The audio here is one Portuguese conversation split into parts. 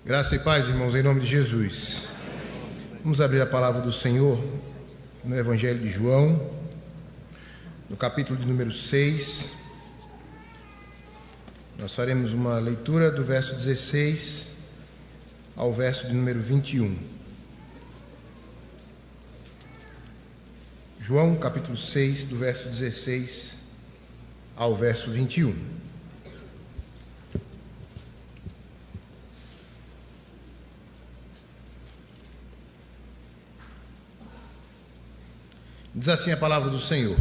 Graça e paz, irmãos, em nome de Jesus. Vamos abrir a palavra do Senhor no Evangelho de João, no capítulo de número 6. Nós faremos uma leitura do verso 16 ao verso de número 21. João, capítulo 6, do verso 16 ao verso 21. Diz assim a palavra do Senhor: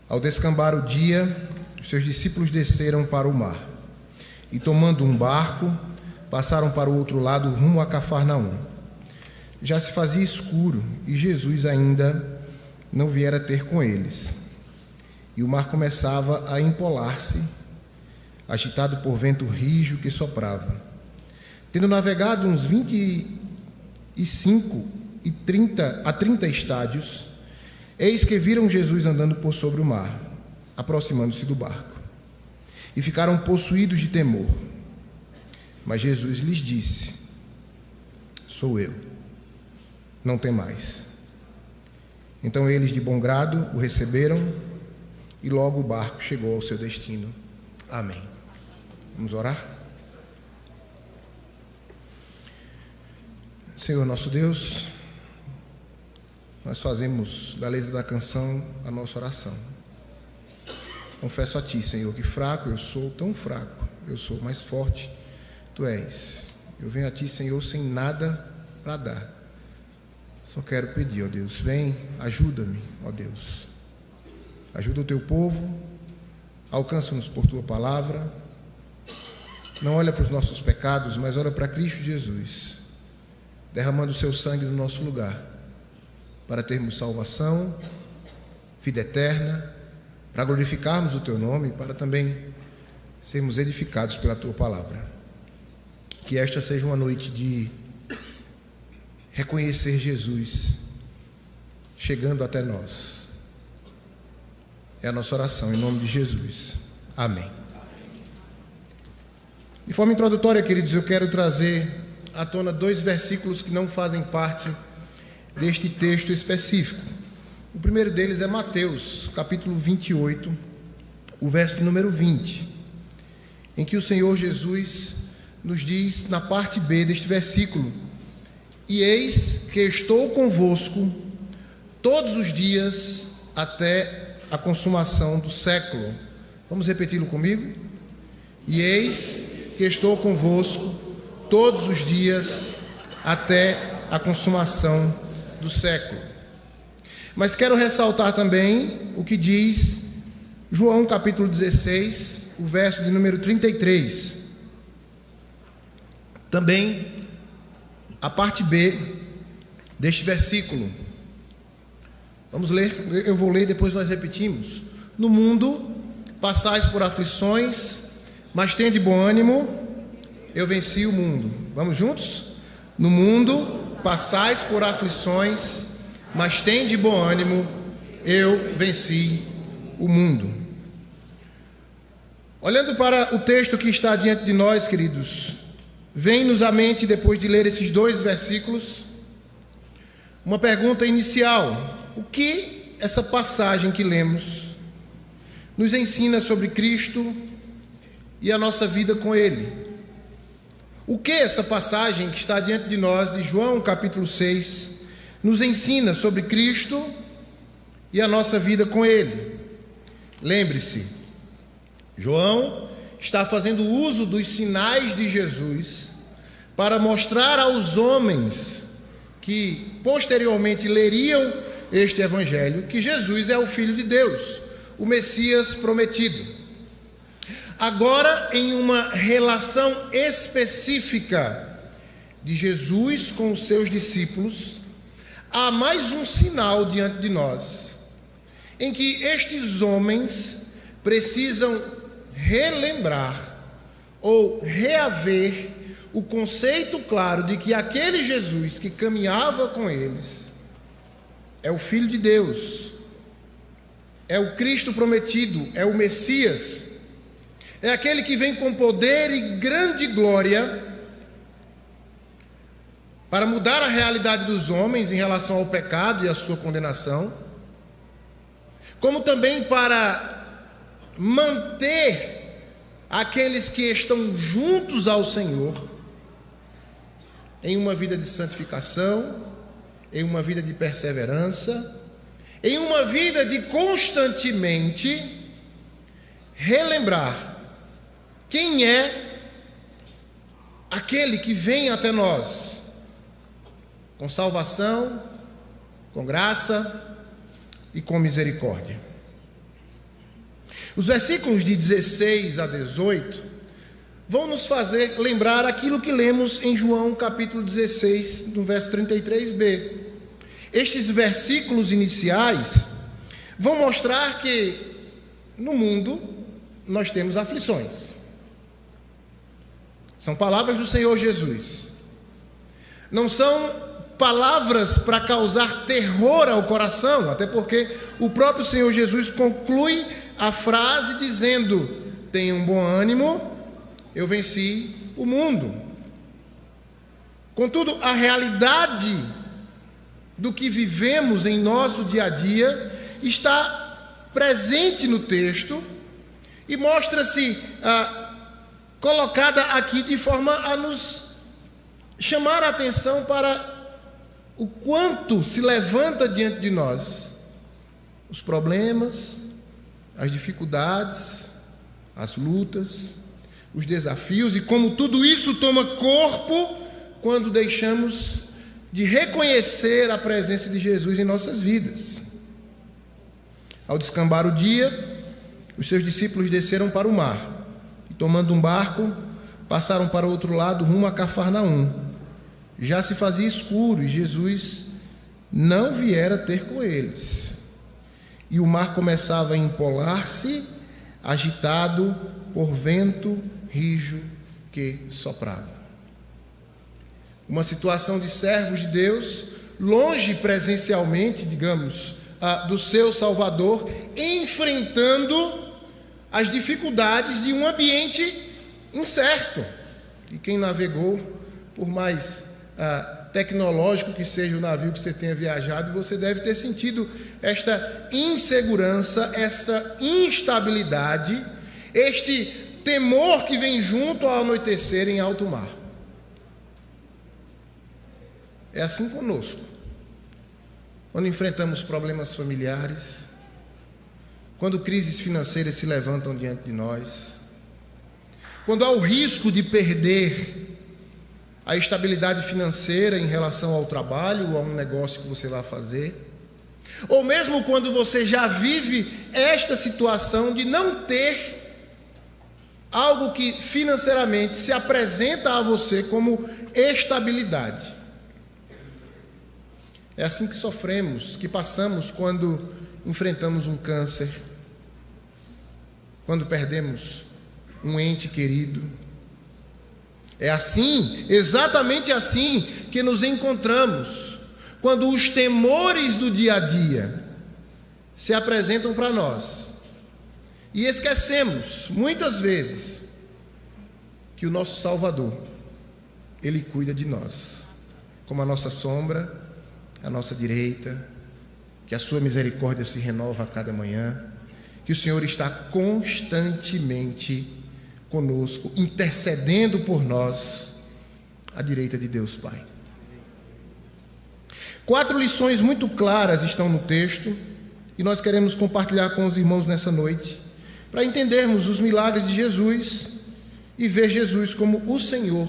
Ao descambar o dia, os seus discípulos desceram para o mar e, tomando um barco, passaram para o outro lado, rumo a Cafarnaum. Já se fazia escuro e Jesus ainda não viera ter com eles. E o mar começava a empolar-se, agitado por vento rijo que soprava. Tendo navegado uns 25 a 30 estádios, eis que viram Jesus andando por sobre o mar, aproximando-se do barco, e ficaram possuídos de temor. Mas Jesus lhes disse: Sou eu, não temais. Então eles, de bom grado, o receberam, e logo o barco chegou ao seu destino. Amém. Vamos orar? Senhor nosso Deus, nós fazemos da letra da canção a nossa oração. Confesso a Ti, Senhor, que fraco eu sou, tão fraco, eu sou mais forte, Tu és. Eu venho a Ti, Senhor, sem nada para dar. Só quero pedir, ó Deus, vem, ajuda-me, ó Deus. Ajuda o Teu povo, alcança-nos por Tua palavra. Não olha para os nossos pecados, mas olha para Cristo Jesus, derramando o Seu sangue no nosso lugar, para termos salvação, vida eterna, para glorificarmos o Teu nome, para também sermos edificados pela Tua palavra. Que esta seja uma noite de reconhecer Jesus chegando até nós. É a nossa oração, em nome de Jesus. Amém. De forma introdutória, queridos, eu quero trazer à tona 2 versículos que não fazem parte deste texto específico. O primeiro deles é Mateus, capítulo 28, o verso número 20, em que o Senhor Jesus nos diz, na parte B deste versículo: E eis que estou convosco todos os dias até a consumação do século. Vamos repeti-lo comigo? E eis que estou convosco todos os dias até a consumação do século. Mas quero ressaltar também o que diz João capítulo 16, o verso de número 33. Também a parte B deste versículo. Vamos ler, eu vou ler, depois nós repetimos. No mundo passais por aflições, mas tende bom ânimo, eu venci o mundo. Vamos juntos? No mundo passais por aflições, mas tende bom ânimo, eu venci o mundo. Olhando para o texto que está diante de nós, queridos, vem-nos à mente, depois de ler esses 2 versículos, uma pergunta inicial: o que essa passagem que lemos nos ensina sobre Cristo e a nossa vida com Ele? O que essa passagem que está diante de nós, de João capítulo 6, nos ensina sobre Cristo e a nossa vida com Ele? Lembre-se, João está fazendo uso dos sinais de Jesus para mostrar aos homens que posteriormente leriam este evangelho que Jesus é o Filho de Deus, o Messias prometido. Agora, em uma relação específica de Jesus com os seus discípulos, há mais um sinal diante de nós, em que estes homens precisam relembrar ou reaver o conceito claro de que aquele Jesus que caminhava com eles é o Filho de Deus, é o Cristo prometido, é o Messias, é aquele que vem com poder e grande glória para mudar a realidade dos homens em relação ao pecado e à sua condenação, como também para manter aqueles que estão juntos ao Senhor em uma vida de santificação, em uma vida de perseverança, em uma vida de constantemente relembrar quem é aquele que vem até nós com salvação, com graça e com misericórdia. Os versículos de 16 a 18 vão nos fazer lembrar aquilo que lemos em João capítulo 16, no verso 33b. Estes versículos iniciais vão mostrar que no mundo nós temos aflições. São palavras do Senhor Jesus. Não são palavras para causar terror ao coração, até porque o próprio Senhor Jesus conclui a frase dizendo: tenham bom ânimo, eu venci o mundo. Contudo, a realidade do que vivemos em nosso dia a dia está presente no texto e mostra-se colocada aqui de forma a nos chamar a atenção para o quanto se levanta diante de nós os problemas, as dificuldades, as lutas, os desafios, e como tudo isso toma corpo quando deixamos de reconhecer a presença de Jesus em nossas vidas. Ao descambar o dia, os seus discípulos desceram para o mar e, tomando um barco, passaram para o outro lado, rumo a Cafarnaum. Já se fazia escuro e Jesus não viera ter com eles. E o mar começava a empolar-se, agitado por vento rijo que soprava. Uma situação de servos de Deus, longe presencialmente, digamos, do seu Salvador, enfrentando as dificuldades de um ambiente incerto. E quem navegou, por mais tecnológico que seja o navio que você tenha viajado, você deve ter sentido esta insegurança, esta instabilidade, este temor que vem junto ao anoitecer em alto mar. É assim conosco. Quando enfrentamos problemas familiares, quando crises financeiras se levantam diante de nós, quando há o risco de perder a estabilidade financeira em relação ao trabalho ou a um negócio que você vai fazer, ou mesmo quando você já vive esta situação de não ter algo que financeiramente se apresenta a você como estabilidade. É assim que sofremos, que passamos quando enfrentamos um câncer, quando perdemos um ente querido. É assim, exatamente assim, que nos encontramos quando os temores do dia a dia se apresentam para nós e esquecemos, muitas vezes, que o nosso Salvador, Ele cuida de nós, como a nossa sombra, à nossa direita, que a sua misericórdia se renova a cada manhã, que o Senhor está constantemente conosco, intercedendo por nós, à direita de Deus Pai. 4 lições muito claras estão no texto, e nós queremos compartilhar com os irmãos nessa noite, para entendermos os milagres de Jesus e ver Jesus como o Senhor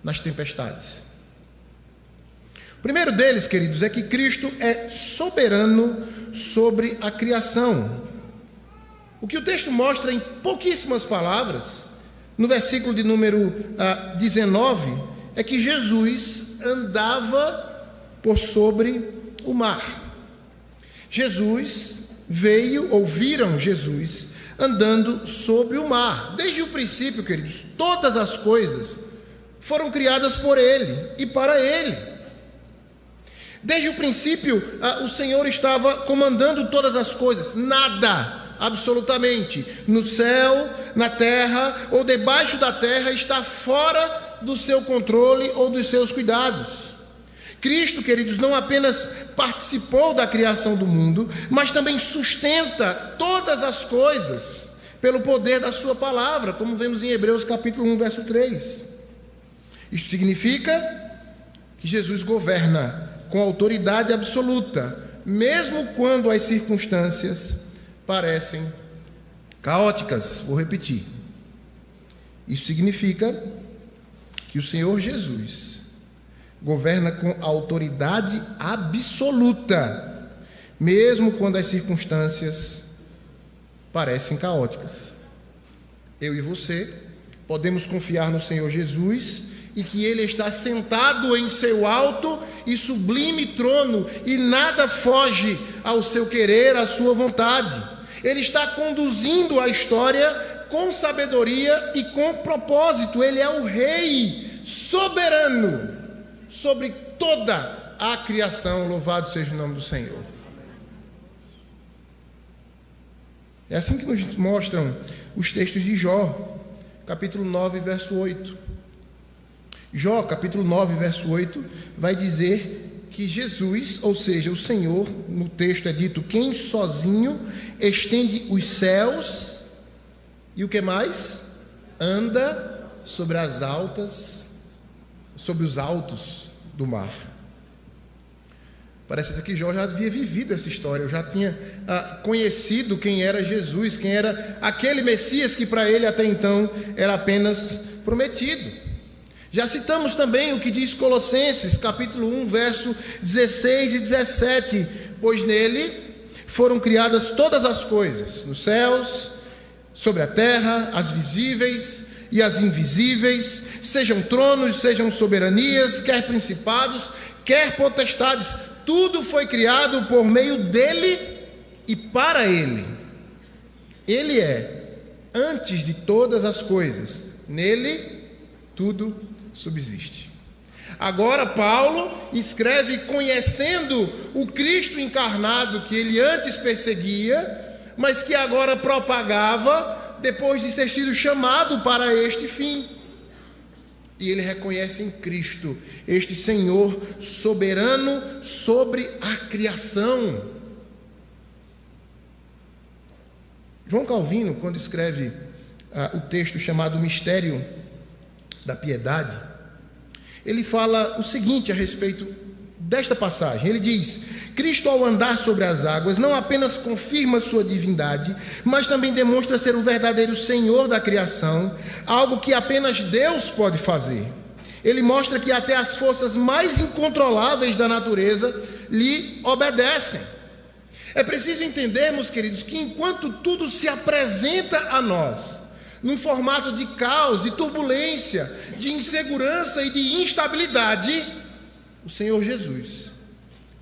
nas tempestades. O primeiro deles, queridos, é que Cristo é soberano sobre a criação. O que o texto mostra em pouquíssimas palavras, no versículo de número 19, é que Jesus andava por sobre o mar. Ouviram Jesus andando sobre o mar. Desde o princípio, queridos, todas as coisas foram criadas por Ele e para Ele. Desde o princípio, o Senhor estava comandando todas as coisas. Nada, absolutamente, no céu, na terra ou debaixo da terra está fora do seu controle ou dos seus cuidados. Cristo, queridos, não apenas participou da criação do mundo, mas também sustenta todas as coisas pelo poder da sua palavra, como vemos em Hebreus capítulo 1, verso 3. Isso significa que Jesus governa com autoridade absoluta, mesmo quando as circunstâncias parecem caóticas. Vou repetir. Isso significa que o Senhor Jesus governa com autoridade absoluta, mesmo quando as circunstâncias parecem caóticas. Eu e você podemos confiar no Senhor Jesus e que Ele está sentado em seu alto e sublime trono e nada foge ao seu querer, à sua vontade. Ele está conduzindo a história com sabedoria e com propósito. Ele é o Rei soberano sobre toda a criação. Louvado seja o nome do Senhor. É assim que nos mostram os textos de Jó, capítulo 9, verso 8. Jó, capítulo 9, verso 8, vai dizer que Jesus, ou seja, o Senhor, no texto é dito, quem sozinho estende os céus, e o que mais? Anda sobre as altas, sobre os altos do mar. Parece até que Jó já havia vivido essa história, eu já tinha conhecido quem era Jesus, quem era aquele Messias que para ele até então era apenas prometido. Já citamos também o que diz Colossenses, capítulo 1, verso 16 e 17, pois nele foram criadas todas as coisas, nos céus, sobre a terra, as visíveis e as invisíveis, sejam tronos, sejam soberanias, quer principados, quer potestades, tudo foi criado por meio dele e para ele. Ele é antes de todas as coisas, nele tudo subsiste. Agora Paulo escreve conhecendo o Cristo encarnado que ele antes perseguia, mas que agora propagava depois de ter sido chamado para este fim. E ele reconhece em Cristo este Senhor soberano sobre a criação. João Calvino, quando escreve o texto chamado Mistério da Piedade, ele fala o seguinte a respeito desta passagem. Ele diz: Cristo, ao andar sobre as águas, não apenas confirma sua divindade, mas também demonstra ser o verdadeiro Senhor da criação, algo que apenas Deus pode fazer. Ele mostra que até as forças mais incontroláveis da natureza lhe obedecem. É preciso entendermos, queridos, que enquanto tudo se apresenta a nós num formato de caos, de turbulência, de insegurança e de instabilidade, o Senhor Jesus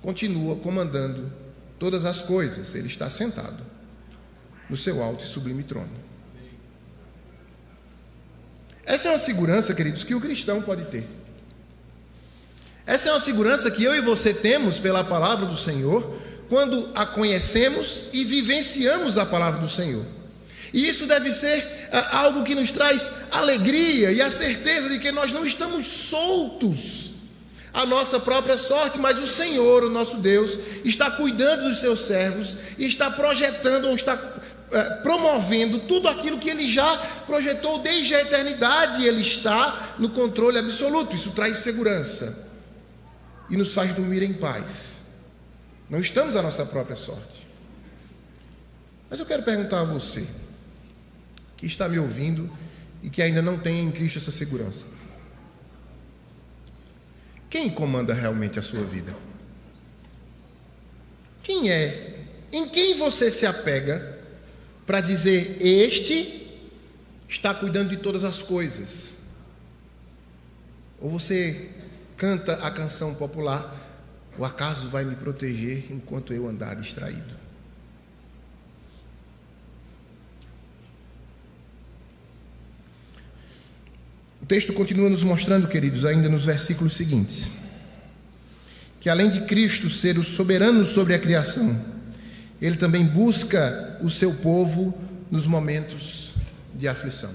continua comandando todas as coisas. Ele está sentado no seu alto e sublime trono. Essa é uma segurança, queridos, que o cristão pode ter. Essa é uma segurança que eu e você temos pela palavra do Senhor, quando a conhecemos e vivenciamos a palavra do Senhor. E isso deve ser algo que nos traz alegria e a certeza de que nós não estamos soltos à nossa própria sorte, mas o Senhor, o nosso Deus, está cuidando dos seus servos e está projetando ou está promovendo tudo aquilo que Ele já projetou desde a eternidade. Ele está no controle absoluto. Isso traz segurança e nos faz dormir em paz. Não estamos à nossa própria sorte. Mas eu quero perguntar a você, que está me ouvindo e que ainda não tem em Cristo essa segurança: quem comanda realmente a sua vida? Quem é? Em quem você se apega para dizer: este está cuidando de todas as coisas? Ou você canta a canção popular: o acaso vai me proteger enquanto eu andar distraído? O texto continua nos mostrando, queridos, ainda nos versículos seguintes, que além de Cristo ser o soberano sobre a criação, Ele também busca o seu povo nos momentos de aflição.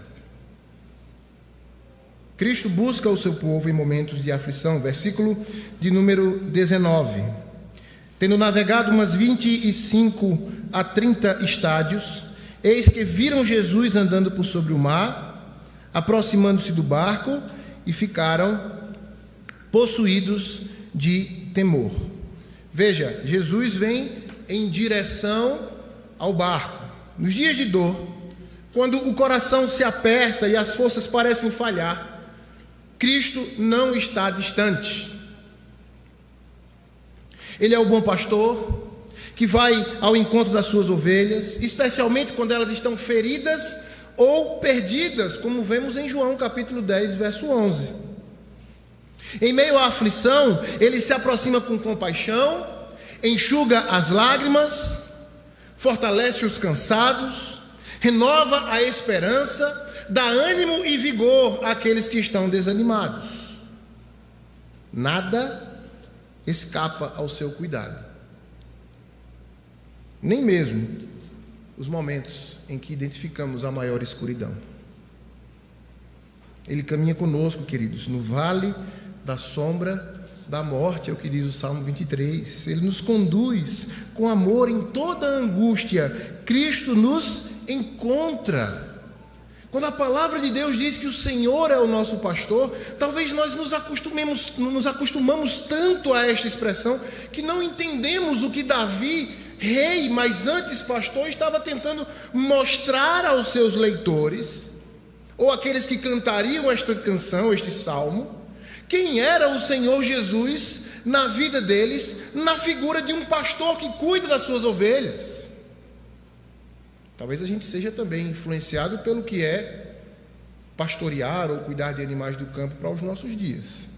Cristo busca o seu povo em momentos de aflição. Versículo de número 19. Tendo navegado umas 25 a 30 estádios, eis que viram Jesus andando por sobre o mar, aproximando-se do barco, e ficaram possuídos de temor. Veja, Jesus vem em direção ao barco. Nos dias de dor, quando o coração se aperta e as forças parecem falhar, Cristo não está distante. Ele é o bom pastor que vai ao encontro das suas ovelhas, especialmente quando elas estão feridas ou perdidas, como vemos em João capítulo 10, verso 11. Em meio à aflição, ele se aproxima com compaixão, enxuga as lágrimas, fortalece os cansados, renova a esperança, dá ânimo e vigor àqueles que estão desanimados. Nada escapa ao seu cuidado, nem mesmo os momentos em que identificamos a maior escuridão. Ele caminha conosco, queridos, no vale da sombra da morte, é o que diz o Salmo 23. Ele nos conduz com amor em toda a angústia. Cristo nos encontra. Quando a palavra de Deus diz que o Senhor é o nosso pastor, talvez nós nos acostumamos tanto a esta expressão que não entendemos o que Davi, rei, mas antes pastor, estava tentando mostrar aos seus leitores, ou aqueles que cantariam esta canção, este salmo, quem era o Senhor Jesus na vida deles, na figura de um pastor que cuida das suas ovelhas. Talvez a gente seja também influenciado pelo que é pastorear ou cuidar de animais do campo para os nossos dias.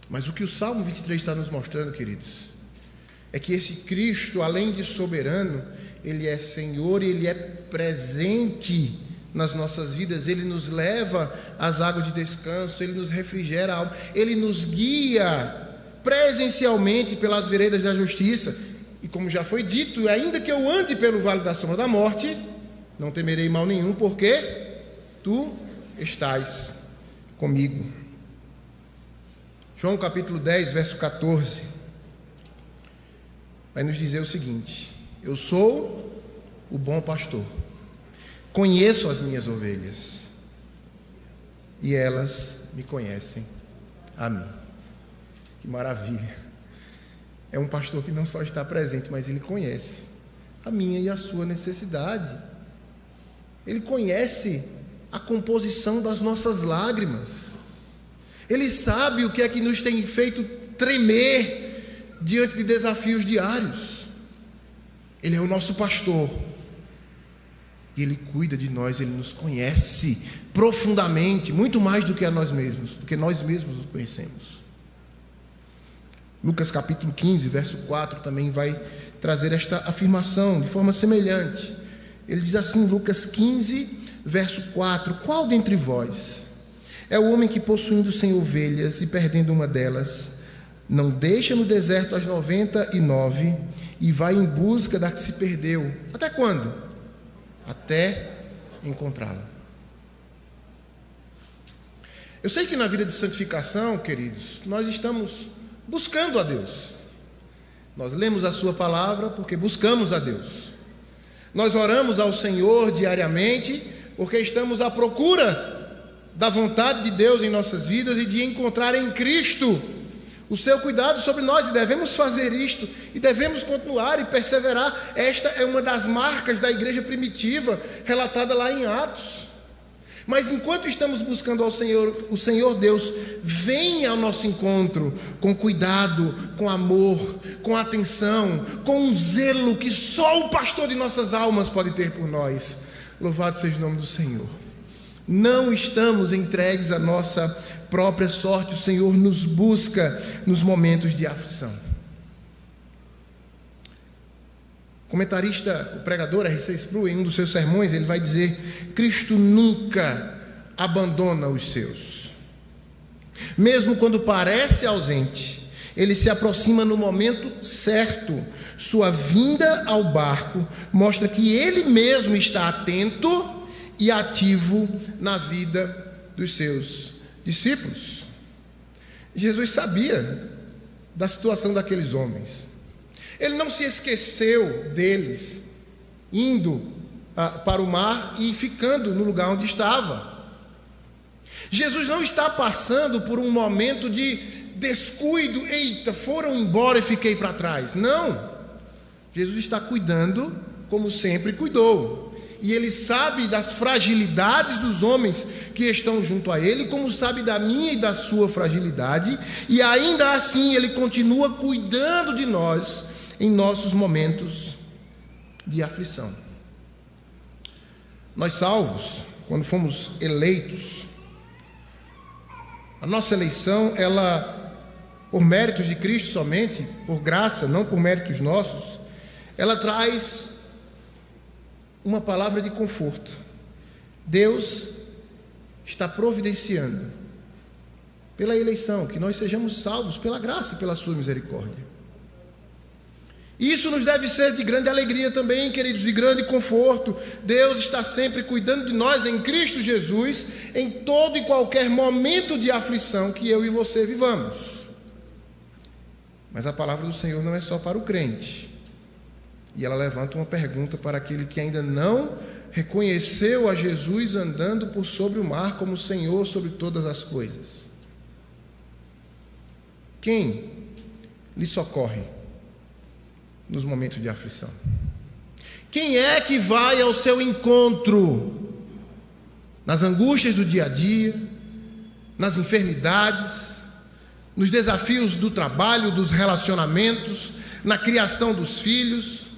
Mas o que o Salmo 23 está nos mostrando, queridos, é que esse Cristo, além de soberano, Ele é Senhor e Ele é presente nas nossas vidas. Ele nos leva às águas de descanso, Ele nos refrigera a alma, Ele nos guia presencialmente pelas veredas da justiça. E como já foi dito, ainda que eu ande pelo vale da sombra da morte, não temerei mal nenhum, porque Tu estás comigo. João capítulo 10, verso 14, vai nos dizer o seguinte: eu sou o bom pastor, conheço as minhas ovelhas, e elas me conhecem a mim. Que maravilha! É um pastor que não só está presente, mas ele conhece a minha e a sua necessidade. Ele conhece a composição das nossas lágrimas. Ele sabe o que é que nos tem feito tremer diante de desafios diários. Ele é o nosso pastor. E Ele cuida de nós, Ele nos conhece profundamente, muito mais do que a nós mesmos, do que nós mesmos o conhecemos. Lucas capítulo 15, verso 4, também vai trazer esta afirmação de forma semelhante. Ele diz assim, Lucas 15, verso 4: qual dentre vós é o homem que, possuindo 100 ovelhas e perdendo uma delas, não deixa no deserto as 99 e vai em busca da que se perdeu? Até quando? Até encontrá-la. Eu sei que na vida de santificação, queridos, nós estamos buscando a Deus. Nós lemos a sua palavra porque buscamos a Deus. Nós oramos ao Senhor diariamente porque estamos à procura da vontade de Deus em nossas vidas e de encontrar em Cristo o seu cuidado sobre nós, e devemos fazer isto, e devemos continuar e perseverar. Esta é uma das marcas da igreja primitiva, relatada lá em Atos. Mas enquanto estamos buscando ao Senhor, o Senhor Deus vem ao nosso encontro com cuidado, com amor, com atenção, com um zelo que só o pastor de nossas almas pode ter por nós. Louvado seja o nome do Senhor. Não estamos entregues à nossa própria sorte, o Senhor nos busca nos momentos de aflição. O comentarista, o pregador R.C. Sproul, em um dos seus sermões, ele vai dizer: Cristo nunca abandona os seus. Mesmo quando parece ausente, Ele se aproxima no momento certo. Sua vinda ao barco mostra que Ele mesmo está atento e ativo na vida dos seus discípulos. Jesus sabia da situação daqueles homens. Ele não se esqueceu deles, indo para o mar e ficando no lugar onde estava. Jesus não está passando por um momento de descuido, eita, foram embora e fiquei para trás. Não, Jesus está cuidando como sempre cuidou. E ele sabe das fragilidades dos homens que estão junto a ele, como sabe da minha e da sua fragilidade, e ainda assim ele continua cuidando de nós em nossos momentos de aflição. Nós salvos, quando fomos eleitos, a nossa eleição, ela, por méritos de Cristo somente, por graça, não por méritos nossos, ela traz uma palavra de conforto. Deus está providenciando pela eleição, que nós sejamos salvos pela graça e pela sua misericórdia. Isso nos deve ser de grande alegria também, queridos, de grande conforto. Deus está sempre cuidando de nós em Cristo Jesus, em todo e qualquer momento de aflição que eu e você vivamos. Mas a palavra do Senhor não é só para o crente. E ela levanta uma pergunta para aquele que ainda não reconheceu a Jesus andando por sobre o mar como Senhor sobre todas as coisas. Quem lhe socorre nos momentos de aflição? Quem é que vai ao seu encontro nas angústias do dia a dia, nas enfermidades, nos desafios do trabalho, dos relacionamentos, na criação dos filhos?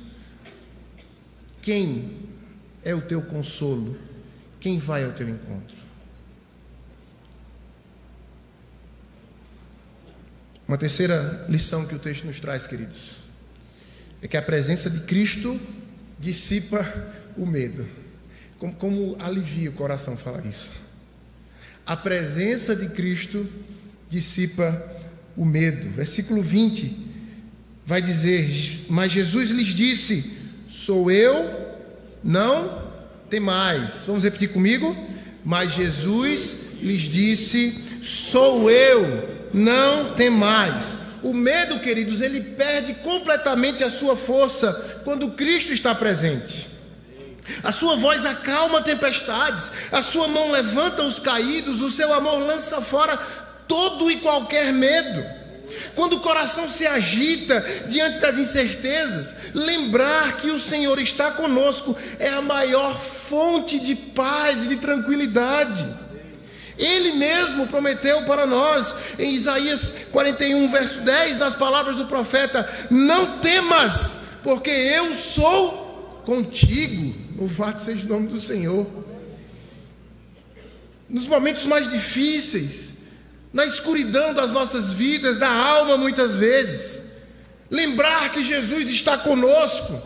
Quem é o teu consolo? Quem vai ao teu encontro? Uma terceira lição que o texto nos traz, queridos, é que a presença de Cristo dissipa o medo. Como alivia o coração falar isso. A presença de Cristo dissipa o medo. Versículo 20 vai dizer: mas Jesus lhes disse: sou eu, não temais. Vamos repetir comigo? Mas Jesus lhes disse: sou eu, não temais. O medo, queridos, ele perde completamente a sua força quando Cristo está presente. A sua voz acalma tempestades, a sua mão levanta os caídos, o seu amor lança fora todo e qualquer medo. Quando o coração se agita diante das incertezas, lembrar que o Senhor está conosco é a maior fonte de paz e de tranquilidade. Ele mesmo prometeu para nós, em Isaías 41, verso 10, nas palavras do profeta: não temas, porque eu sou contigo. Louvado seja o nome do Senhor. Nos momentos mais difíceis, na escuridão das nossas vidas, da alma muitas vezes, lembrar que Jesus está conosco,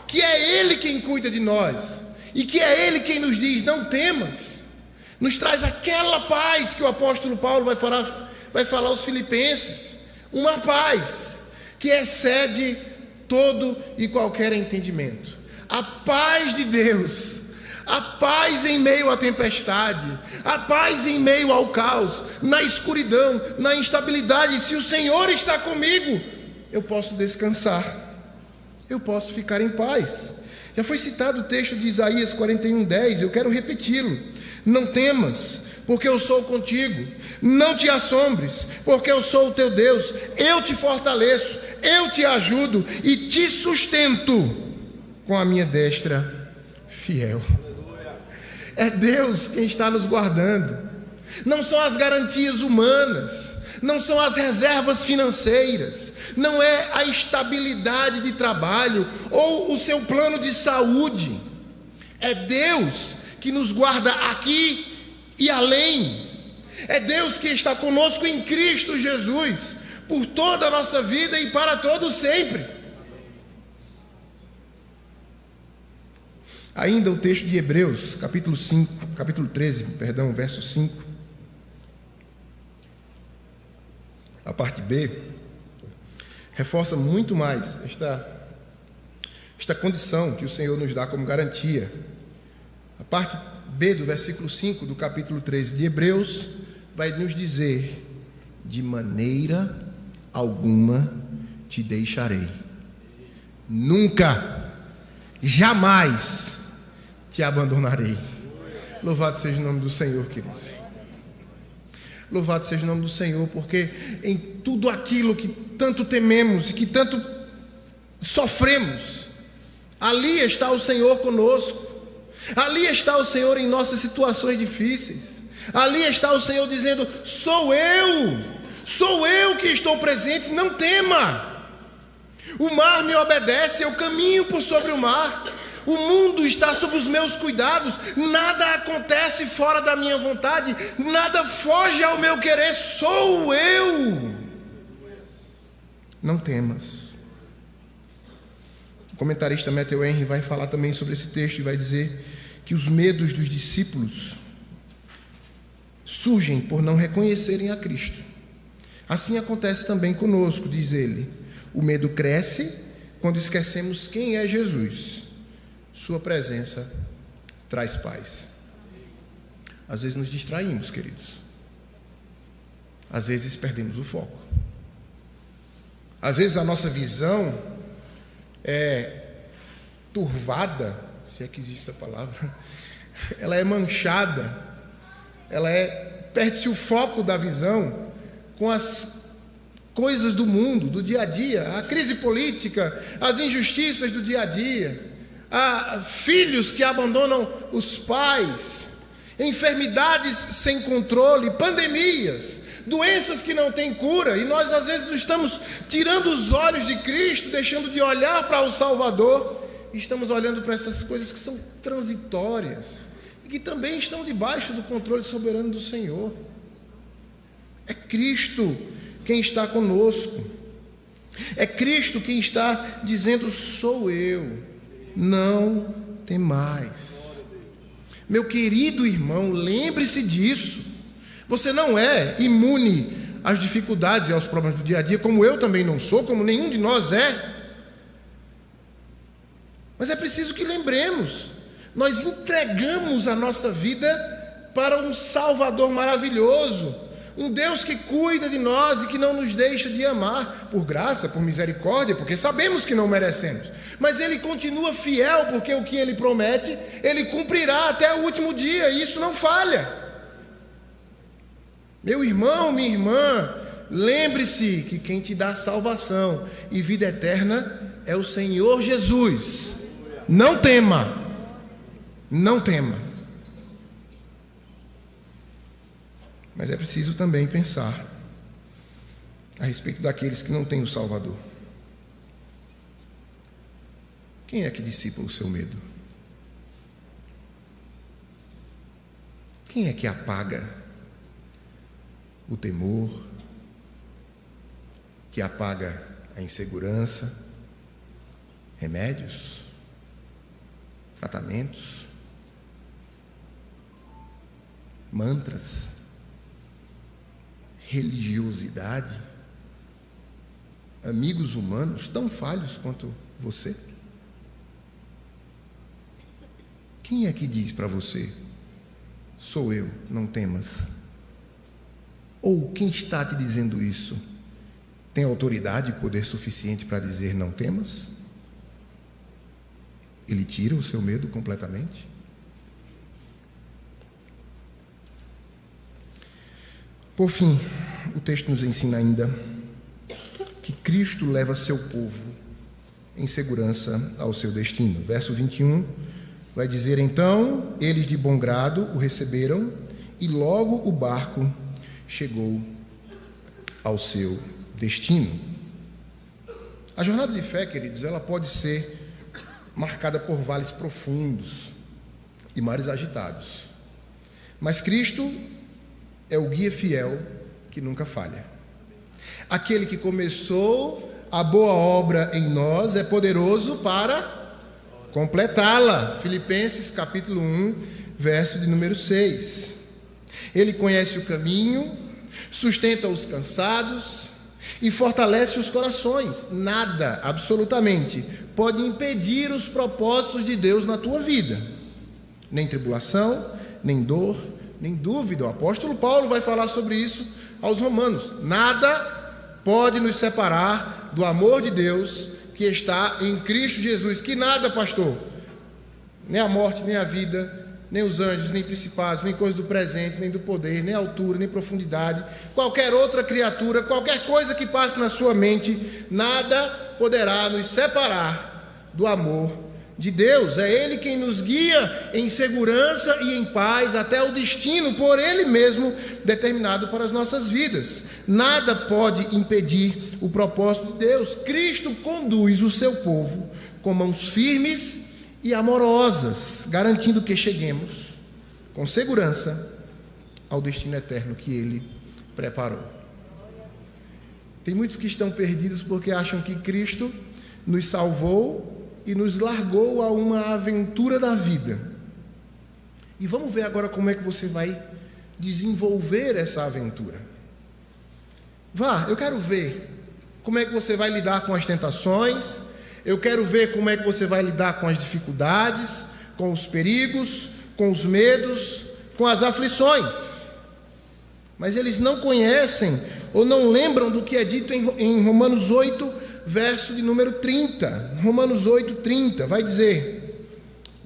que é Ele quem cuida de nós, e que é Ele quem nos diz: não temas, nos traz aquela paz que o apóstolo Paulo vai falar aos filipenses, uma paz que excede todo e qualquer entendimento. A paz de Deus, a paz em meio à tempestade, a paz em meio ao caos, na escuridão, na instabilidade. Se o Senhor está comigo, eu posso descansar, eu posso ficar em paz. Já foi citado o texto de Isaías 41:10, eu quero repeti-lo: não temas, porque eu sou contigo. Não te assombres, porque eu sou o teu Deus. Eu te fortaleço, eu te ajudo e te sustento com a minha destra fiel. É Deus quem está nos guardando. Não são as garantias humanas, não são as reservas financeiras, não é a estabilidade de trabalho ou o seu plano de saúde. É Deus que nos guarda aqui e além. É Deus que está conosco em Cristo Jesus, por toda a nossa vida e para todo sempre. Ainda o texto de Hebreus, capítulo 13, verso 5, a parte B, reforça muito mais esta condição que o Senhor nos dá como garantia. A parte B do versículo 5 do capítulo 13 de Hebreus, vai nos dizer: de maneira alguma te deixarei, nunca, jamais te abandonarei. Louvado seja o nome do Senhor, queridos. Louvado seja o nome do Senhor, porque em tudo aquilo que tanto tememos e que tanto sofremos, ali está o Senhor conosco. Ali está o Senhor em nossas situações difíceis. Ali está o Senhor dizendo: sou eu que estou presente, não tema. O mar me obedece, eu caminho por sobre o mar. O mundo está sob os meus cuidados, nada acontece fora da minha vontade, nada foge ao meu querer, sou eu. Não temas. O comentarista Matthew Henry vai falar também sobre esse texto e vai dizer que os medos dos discípulos surgem por não reconhecerem a Cristo. Assim acontece também conosco, diz ele. O medo cresce quando esquecemos quem é Jesus. Sua presença traz paz. Às vezes nos distraímos, queridos. Às vezes perdemos o foco. Às vezes a nossa visão é turvada, se é que existe essa palavra. Ela é manchada. Perde-se o foco da visão com as coisas do mundo, do dia a dia, a crise política, as injustiças do dia a dia, filhos que abandonam os pais, enfermidades sem controle, pandemias, doenças que não têm cura, e nós às vezes estamos tirando os olhos de Cristo, deixando de olhar para o Salvador, e estamos olhando para essas coisas que são transitórias, e que também estão debaixo do controle soberano do Senhor. É Cristo quem está conosco. É Cristo quem está dizendo: sou eu, não temais. Meu querido irmão, lembre-se disso. Você não é imune às dificuldades e aos problemas do dia a dia, como eu também não sou, como nenhum de nós é. Mas é preciso que lembremos, nós entregamos a nossa vida para um Salvador maravilhoso, um Deus que cuida de nós e que não nos deixa de amar, por graça, por misericórdia, porque sabemos que não merecemos, mas Ele continua fiel, porque o que Ele promete, Ele cumprirá até o último dia, e isso não falha. Meu irmão, minha irmã, lembre-se que quem te dá salvação e vida eterna é o Senhor Jesus. Não tema, não tema. Mas é preciso também pensar a respeito daqueles que não têm o Salvador. Quem é que dissipa o seu medo? Quem é que apaga o temor, que apaga a insegurança? Remédios? Tratamentos? Mantras? Religiosidade? Amigos humanos tão falhos quanto você? Quem é que diz para você: sou eu, não temas? Ou quem está te dizendo isso tem autoridade e poder suficiente para dizer não temas? Ele tira o seu medo completamente? Por fim, o texto nos ensina ainda que Cristo leva seu povo em segurança ao seu destino. Verso 21 vai dizer: então eles de bom grado o receberam, e logo o barco chegou ao seu destino. A jornada de fé, queridos, ela pode ser marcada por vales profundos e mares agitados, mas Cristo é o guia fiel que nunca falha. Aquele que começou a boa obra em nós é poderoso para completá-la. Filipenses capítulo 1, verso de número 6. Ele conhece o caminho, sustenta os cansados e fortalece os corações. Nada, absolutamente, pode impedir os propósitos de Deus na tua vida. Nem tribulação, nem dor, nem dúvida. O apóstolo Paulo vai falar sobre isso aos Romanos. Nada pode nos separar do amor de Deus que está em Cristo Jesus. Que nada, pastor? Nem a morte, nem a vida, nem os anjos, nem principados, nem coisas do presente, nem do poder, nem altura, nem profundidade, qualquer outra criatura, qualquer coisa que passe na sua mente, nada poderá nos separar do amor de Deus. É Ele quem nos guia em segurança e em paz até o destino por Ele mesmo determinado para as nossas vidas. Nada pode impedir o propósito de Deus. Cristo conduz o seu povo com mãos firmes e amorosas, garantindo que cheguemos com segurança ao destino eterno que Ele preparou. Tem muitos que estão perdidos porque acham que Cristo nos salvou e nos largou a uma aventura da vida. E vamos ver agora como é que você vai desenvolver essa aventura. Eu quero ver como é que você vai lidar com as tentações. Eu quero ver como é que você vai lidar com as dificuldades, com os perigos, com os medos, com as aflições. Mas eles não conhecem ou não lembram do que é dito em Romanos 8, verso de número 30. Romanos 8, 30, vai dizer: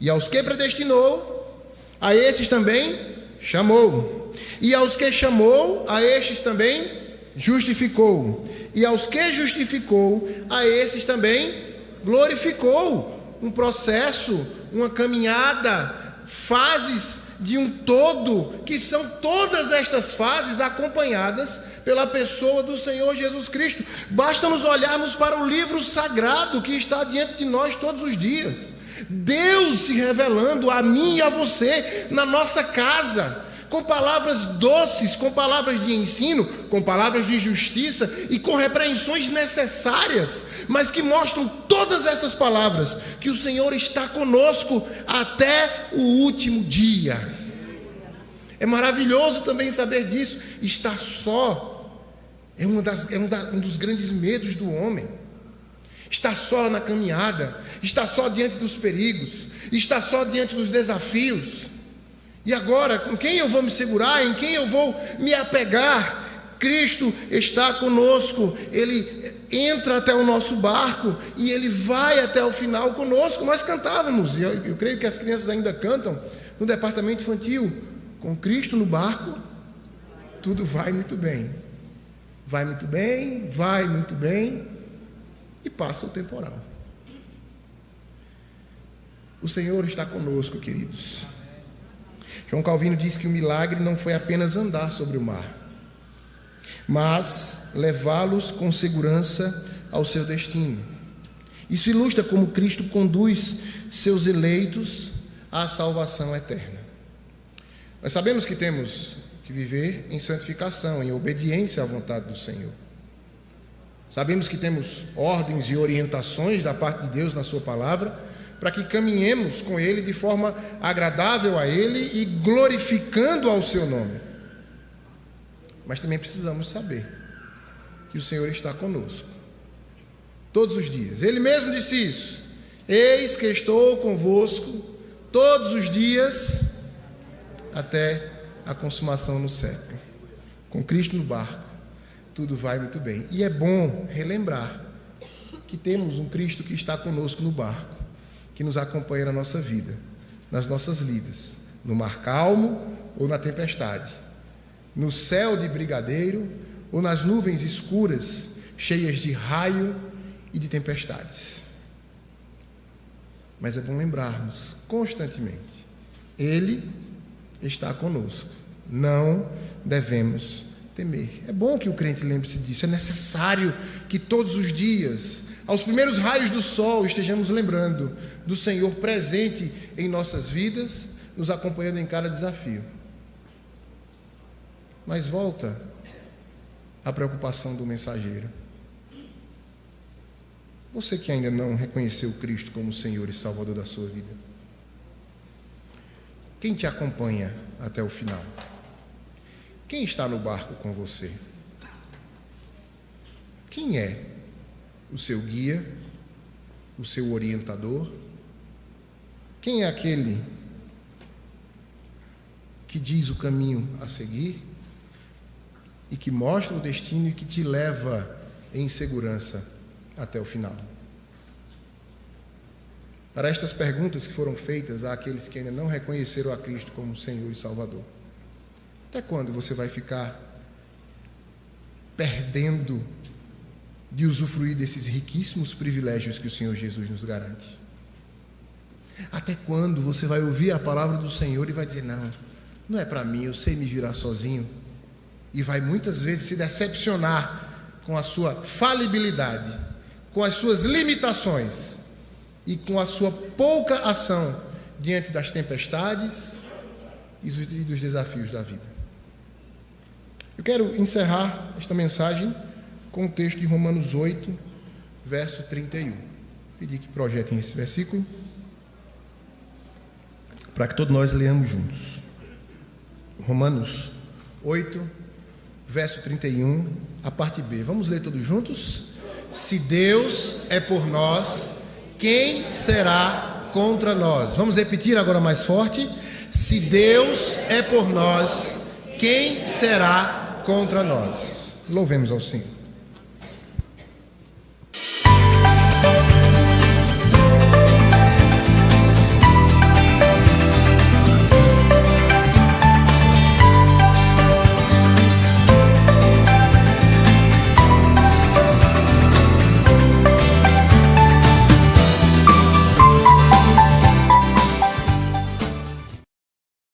e aos que predestinou, a esses também chamou. E aos que chamou, a estes também justificou. E aos que justificou, a esses também glorificou. Um processo, uma caminhada, fases de um todo, que são todas estas fases acompanhadas pela pessoa do Senhor Jesus Cristo. Basta nos olharmos para o livro sagrado que está diante de nós todos os dias. Deus se revelando a mim e a você na nossa casa, com palavras doces, com palavras de ensino, com palavras de justiça e com repreensões necessárias, mas que mostram todas essas palavras, que o Senhor está conosco até o último dia. É maravilhoso também saber disso. Estar só é um dos grandes medos do homem. Estar só na caminhada, estar só diante dos perigos, estar só diante dos desafios. E agora, com quem eu vou me segurar? Em quem eu vou me apegar? Cristo está conosco. Ele entra até o nosso barco e Ele vai até o final conosco. Nós cantávamos, e eu creio que as crianças ainda cantam no departamento infantil: com Cristo no barco, tudo vai muito bem. Vai muito bem, vai muito bem, e passa o temporal. O Senhor está conosco, queridos. João Calvino diz que o milagre não foi apenas andar sobre o mar, mas levá-los com segurança ao seu destino. Isso ilustra como Cristo conduz seus eleitos à salvação eterna. Nós sabemos que temos que viver em santificação, em obediência à vontade do Senhor. Sabemos que temos ordens e orientações da parte de Deus na sua palavra, para que caminhemos com Ele de forma agradável a Ele e glorificando ao seu nome. Mas também precisamos saber que o Senhor está conosco todos os dias. Ele mesmo disse isso: eis que estou convosco todos os dias até a consumação no século. Com Cristo no barco, tudo vai muito bem. E é bom relembrar que temos um Cristo que está conosco no barco, que nos acompanha na nossa vida, nas nossas lidas, no mar calmo ou na tempestade, no céu de brigadeiro ou nas nuvens escuras, cheias de raio e de tempestades. Mas é bom lembrarmos constantemente: Ele está conosco, não devemos temer. É bom que o crente lembre-se disso. É necessário que todos os dias, aos primeiros raios do sol, estejamos lembrando do Senhor presente em nossas vidas, nos acompanhando em cada desafio. Mas volta a preocupação do mensageiro. Você que ainda não reconheceu Cristo como Senhor e Salvador da sua vida, quem te acompanha até o final? Quem está no barco com você? Quem é o seu guia, o seu orientador? Quem é aquele que diz o caminho a seguir e que mostra o destino e que te leva em segurança até o final. Para estas perguntas que foram feitas àqueles que ainda não reconheceram a Cristo como Senhor e Salvador: até quando você vai ficar perdendo de usufruir desses riquíssimos privilégios que o Senhor Jesus nos garante? Até quando você vai ouvir a palavra do Senhor e vai dizer: não é para mim, eu sei me virar sozinho, e vai muitas vezes se decepcionar com a sua falibilidade, com as suas limitações e com a sua pouca ação diante das tempestades e dos desafios da vida? Eu quero encerrar esta mensagem com o texto de Romanos 8, verso 31. Pedir que projetem esse versículo para que todos nós leamos juntos. Romanos 8, verso 31, a parte B. Vamos ler todos juntos? Se Deus é por nós, quem será contra nós? Vamos repetir agora mais forte. Se Deus é por nós, quem será contra nós? Louvemos ao Senhor.